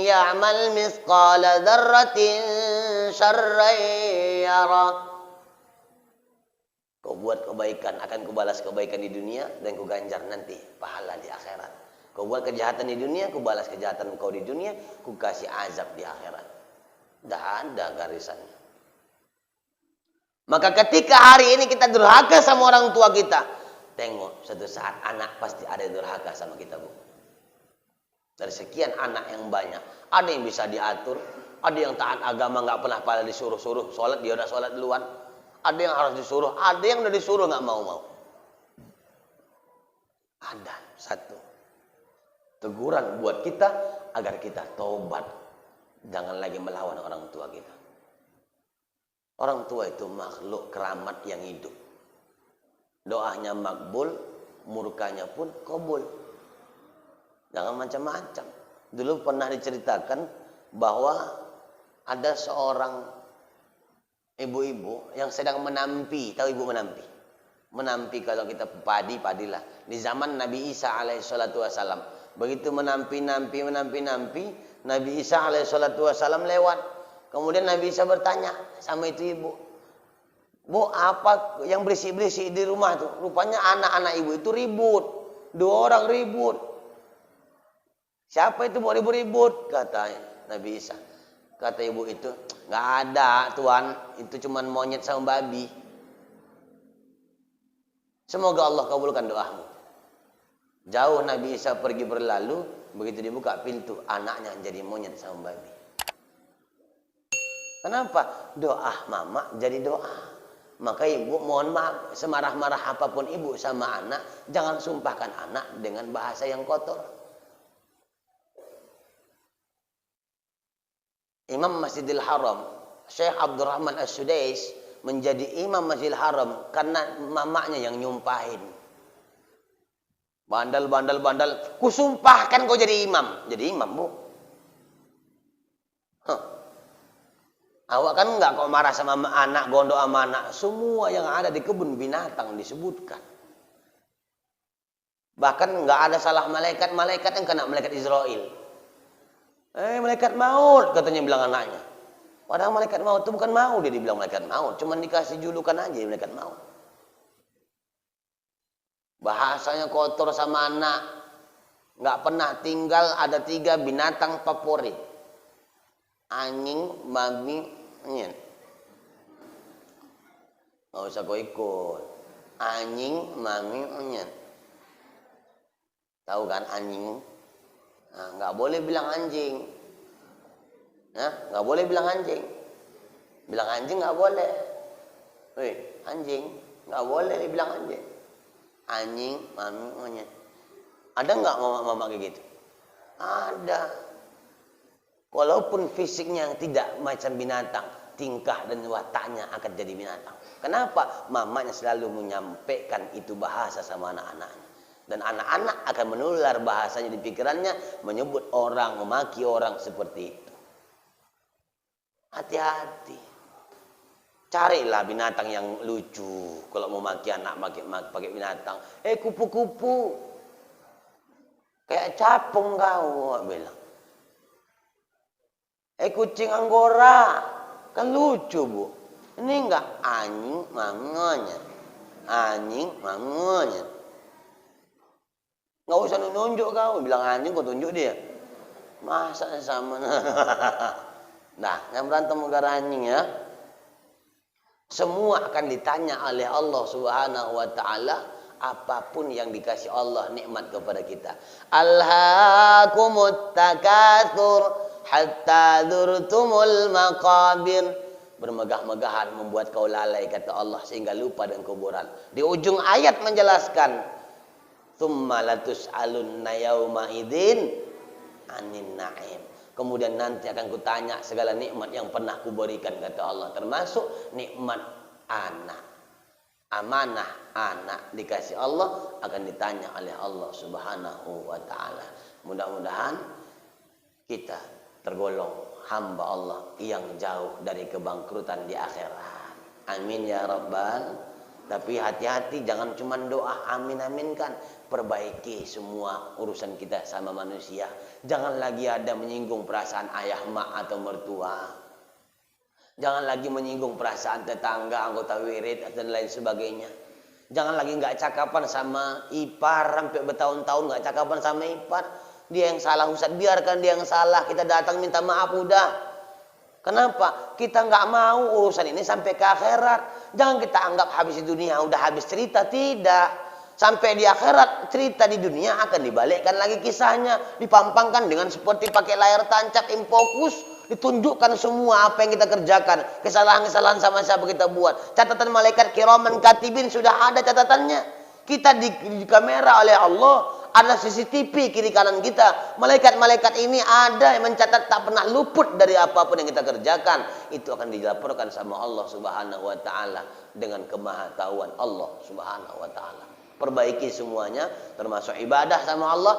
ya'mal mithqala dzarratin syarran yara. Kau buat kebaikan, akan kubalas kebaikan di dunia dan kuganjar nanti pahala di akhirat. Kau buat kejahatan di dunia, kubalas kejahatan kau di dunia, ku kasih azab di akhirat. Dah ada garisannya. Maka ketika hari ini kita durhaka sama orang tua kita, tengok suatu saat anak pasti ada yang durhaka sama kita, Bu. Dari sekian anak yang banyak, ada yang bisa diatur, ada yang taat agama nggak pernah pada disuruh-suruh sholat, dia udah sholat duluan. Ada yang harus disuruh, ada yang udah disuruh nggak mau-mau. Ada satu teguran buat kita agar kita taubat, jangan lagi melawan orang tua kita. Orang tua itu makhluk keramat yang hidup. Doanya makbul, murkanya pun kabul. Jangan macam-macam. Dulu pernah diceritakan bahwa ada seorang ibu-ibu yang sedang menampi. Tahu ibu menampi? Menampi kalau kita padilah. Di zaman Nabi Isa alaihissalatu wassalam. Begitu menampi, Nabi Isa alaihissalatu wassalam lewat. Kemudian Nabi Isa bertanya sama itu ibu. Bu, apa yang berisik-berisik di rumah tuh? Rupanya anak-anak ibu itu ribut. 2 orang ribut. Siapa itu mau ribut-ribut? Kata Nabi Isa. Kata ibu itu, nggak ada Tuhan, itu cuman monyet sama babi. Semoga Allah kabulkan doamu. Jauh Nabi Isa pergi berlalu, begitu dibuka pintu, anaknya jadi monyet sama babi. Kenapa? Doa mama jadi doa. Maka ibu mohon maaf, semarah-marah apapun ibu sama anak, jangan sumpahkan anak dengan bahasa yang kotor. Imam Masjidil Haram, Syekh Abdurrahman As-Sudais menjadi imam Masjidil Haram karena mamanya yang nyumpahin. Bandel, kusumpahkan kau jadi imam. Jadi imam, Bu. Awak kan enggak kok marah sama anak, gondok sama anak. Semua yang ada di kebun binatang disebutkan. Bahkan enggak ada salah malaikat yang kena malaikat Israel. Malaikat maut katanya bilang anaknya. Padahal malaikat maut itu bukan maut, dia dibilang malaikat maut. Cuma dikasih julukan aja malaikat maut. Bahasanya kotor sama anak. Nggak pernah tinggal, ada 3 binatang favorit. Anjing, babi, nyen. Nggak usah kau ikut. Anjing, babi, nyen. Tahu kan anjing? Nah, nggak boleh bilang anjing. Nah, nggak boleh bilang anjing. Bilang anjing nggak boleh. Wih, anjing nggak boleh dibilang anjing. Anjing, mami, monyet. Ada nggak mama kayak gitu? Ada. Walaupun fisiknya yang tidak macam binatang, tingkah dan wataknya akan jadi binatang. Kenapa? Mamanya selalu menyampaikan itu bahasa sama anak-anaknya. Dan anak-anak akan menular bahasanya di pikirannya, menyebut orang, memaki orang seperti itu. Hati-hati. Carilah binatang yang lucu. Kalau mau maki anak, pakai binatang. Kupu-kupu. Kayak capung kau, bilang. Kucing Anggora. Kan lucu, Bu. Ini enggak anjing, mangonya. Anjing, mangonya. Nggak usah nunjuk kau, bilang anjing kau tunjuk dia. Masa sama. Nah, yang berantem gara anjing ya. Semua akan ditanya oleh Allah Subhanahu wa taala apapun yang dikasih Allah nikmat kepada kita. Alhaakumut takatsur hatta dzurtumul maqabir. Bermegah-megahan membuat kau lalai kata Allah sehingga lupa dengan kuburan. Di ujung ayat menjelaskan tsumma latus'alunna yauma idzin anin na'im. Kemudian nanti akan kutanya segala nikmat yang pernah kuberikan, kata Allah, termasuk nikmat anak. Amanah anak dikasih Allah akan ditanya oleh Allah Subhanahu wa taala. Mudah-mudahan kita tergolong hamba Allah yang jauh dari kebangkrutan di akhirat. Amin ya rabbal. Tapi hati-hati, jangan cuma doa amin-aminkan. Perbaiki semua urusan kita sama manusia. Jangan lagi ada menyinggung perasaan ayah, mak atau mertua. Jangan lagi menyinggung perasaan tetangga, anggota wirid dan lain sebagainya. Jangan lagi nggak cakapan sama ipar, sampai bertahun-tahun nggak cakapan sama ipar. Dia yang salah, Ustaz, biarkan dia yang salah. Kita datang minta maaf udah. Kenapa? Kita nggak mau urusan ini sampai ke akhirat. Jangan kita anggap habis di dunia udah habis cerita. Tidak. Sampai di akhirat cerita di dunia akan dibalikkan lagi kisahnya, dipampangkan dengan seperti pakai layar tancap infokus, ditunjukkan semua apa yang kita kerjakan, kesalahan-kesalahan sama siapa kita buat. Catatan malaikat kiraman katibin sudah ada catatannya. Kita di kamera oleh Allah. Ada CCTV kiri kanan kita. Malaikat-malaikat ini ada yang mencatat, tak pernah luput dari apapun yang kita kerjakan. Itu akan dilaporkan sama Allah Subhanahu wa taala dengan kemahatauan Allah Subhanahu wa taala. Perbaiki semuanya, termasuk ibadah sama Allah.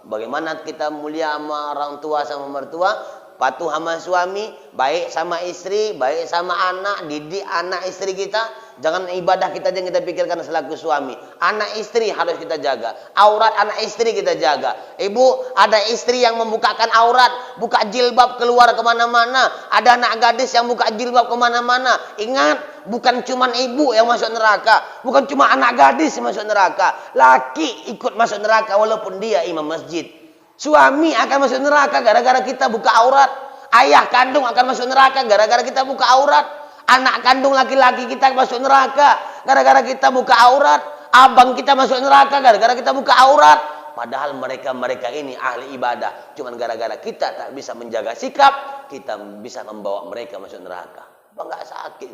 Bagaimana kita mulia sama orang tua sama mertua, patuh sama suami, baik sama istri, baik sama anak, didik anak istri kita. Jangan ibadah kita yang kita pikirkan selaku suami. Anak istri harus kita jaga. Aurat anak istri kita jaga. Ibu, ada istri yang membukakan aurat, buka jilbab keluar kemana-mana. Ada anak gadis yang buka jilbab kemana-mana. Ingat, bukan cuma ibu yang masuk neraka. Bukan cuma anak gadis yang masuk neraka. Laki ikut masuk neraka walaupun dia imam masjid. Suami akan masuk neraka gara-gara kita buka aurat. Ayah kandung akan masuk neraka gara-gara kita buka aurat. Anak kandung laki-laki kita masuk neraka gara-gara kita buka aurat. Abang kita masuk neraka gara-gara kita buka aurat. Padahal mereka ini ahli ibadah. Cuman gara-gara kita tak bisa menjaga sikap, kita bisa membawa mereka masuk neraka. Apa nggak sakit?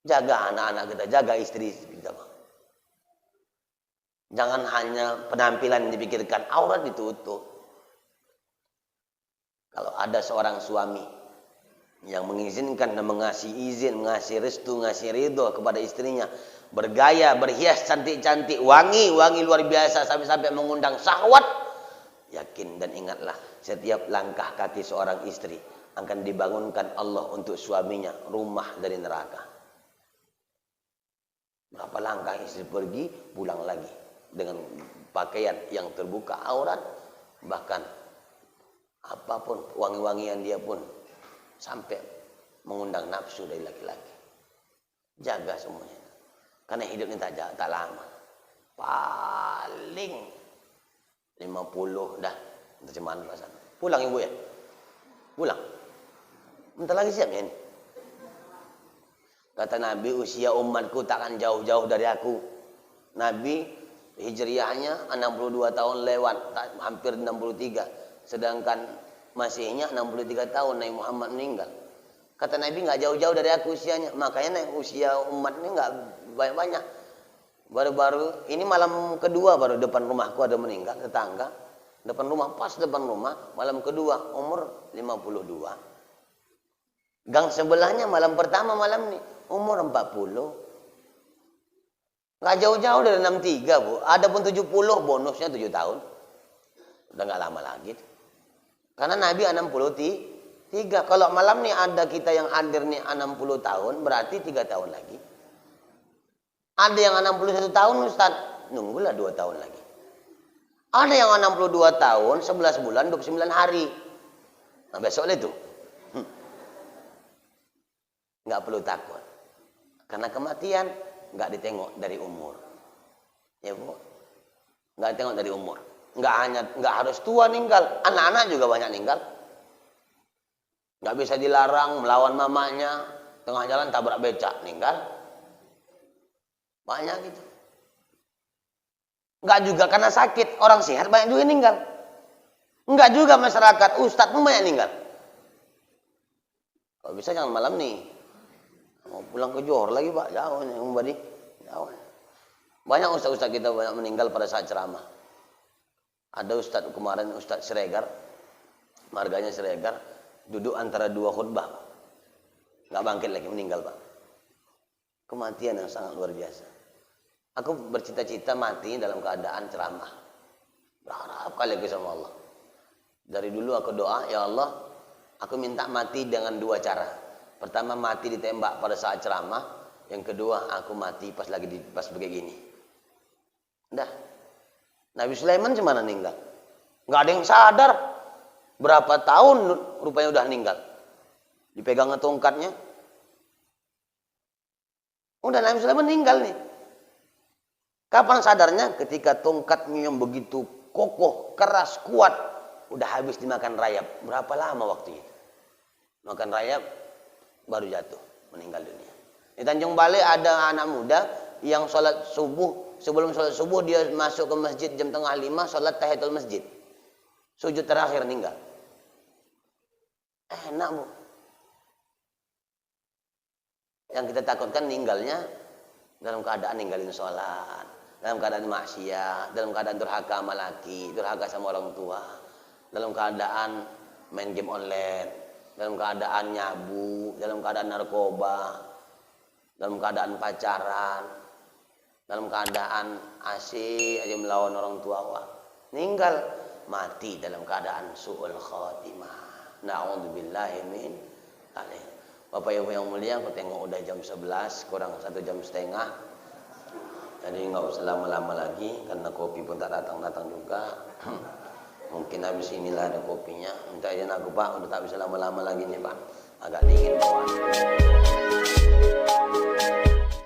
Jaga anak-anak kita, jaga istri kita. Jangan hanya penampilan dipikirkan, aurat ditutup. Kalau ada seorang suami yang mengizinkan dan mengasih izin, mengasih restu, mengasih ridho kepada istrinya, bergaya, berhias cantik-cantik, wangi luar biasa sampai-sampai mengundang syahwat, yakin dan ingatlah, setiap langkah kaki seorang istri akan dibangunkan Allah untuk suaminya rumah dari neraka. Berapa langkah istri pergi, pulang lagi dengan pakaian yang terbuka aurat, bahkan apapun wangi-wangian dia pun sampai mengundang nafsu dari laki-laki. Jaga semuanya. Karena hidup ini tak lama. Paling 50 dah. Terjemahan bahasa. Pulang ibu ya? Pulang. Bentar lagi siap ya ini. Kata Nabi, usia umatku takkan jauh-jauh dari aku. Nabi hijriahnya 62 tahun lewat, hampir 63. Sedangkan Masihnya 63 tahun Nabi Muhammad meninggal. Kata Nabi, nggak jauh-jauh dari aku usianya. Makanya usia umat ini nggak banyak-banyak. Baru-baru ini malam kedua baru depan rumahku ada meninggal tetangga. Depan rumah, pas depan rumah, malam kedua, umur 52. Gang sebelahnya malam pertama malam nih, umur 40. Nggak jauh-jauh dari 63, Bu. Ada pun 70, bonusnya 7 tahun. Udah nggak lama lagi. Karena Nabi 63. Kalau malam nih ada kita yang hadir nih 60 tahun, berarti 3 tahun lagi. Ada yang 61 tahun, Ustaz. Nunggulah 2 tahun lagi. Ada yang 62 tahun, 11 bulan, 29 hari. Nah besok itu. Nggak perlu takut. Karena kematian nggak ditengok dari umur. Ya Bu? Nggak ditengok dari umur. Nggak harus tua ninggal, anak-anak juga banyak ninggal. Nggak bisa dilarang melawan mamanya, tengah jalan tabrak becak ninggal. Banyak gitu. Nggak juga karena sakit, orang sehat banyak juga ninggal. Nggak juga masyarakat, ustadz pun banyak ninggal. Kalau bisa jangan malam nih. Mau pulang ke Johor lagi Pak, jauh nih Umbadi. Jauh. Banyak ustadz-ustadz kita banyak meninggal pada saat ceramah. Ada Ustadz kemarin, Ustadz Siregar, marganya Siregar, duduk antara dua khutbah, nggak bangkit lagi, meninggal Pak. Kematian yang sangat luar biasa. Aku bercita-cita mati dalam keadaan ceramah, berharap kali lagi sama Allah. Dari dulu aku doa, ya Allah, aku minta mati dengan dua cara. Pertama mati ditembak pada saat ceramah, yang kedua aku mati pas begini. Dah. Nabi Sulaiman cemana meninggal? Nggak ada yang sadar. Berapa tahun rupanya udah meninggal. Dipegang tongkatnya. Udah Nabi Sulaiman meninggal nih. Kapan sadarnya? Ketika tongkatnya yang begitu kokoh, keras, kuat, udah habis dimakan rayap. Berapa lama waktu itu? Makan rayap, baru jatuh, meninggal dunia. Di Tanjung Balai ada anak muda yang sholat subuh. Sebelum sholat subuh dia masuk ke masjid jam 4:30, sholat tahiyatul masjid. Sujud terakhir meninggal. Enak Bu. Yang kita takutkan meninggalnya dalam keadaan ninggalin sholat, dalam keadaan maksiat, dalam keadaan durhaka sama laki, durhaka sama orang tua, dalam keadaan main game online, dalam keadaan nyabu, dalam keadaan narkoba, dalam keadaan pacaran, dalam keadaan asyik aja melawan orang tua. Meninggal, mati dalam keadaan su'ul khatimah. Na'udzubillahi min dzalik. Bapak Ibu yang mulia, aku tengok udah jam 11, kurang 1 jam setengah. Jadi nggak usah lama-lama lagi, karena kopi pun tak datang-datang juga. Mungkin habis inilah ada kopinya. Minta izin aku Pak, udah tak bisa lama-lama lagi nih Pak. Agak dingin bawaan.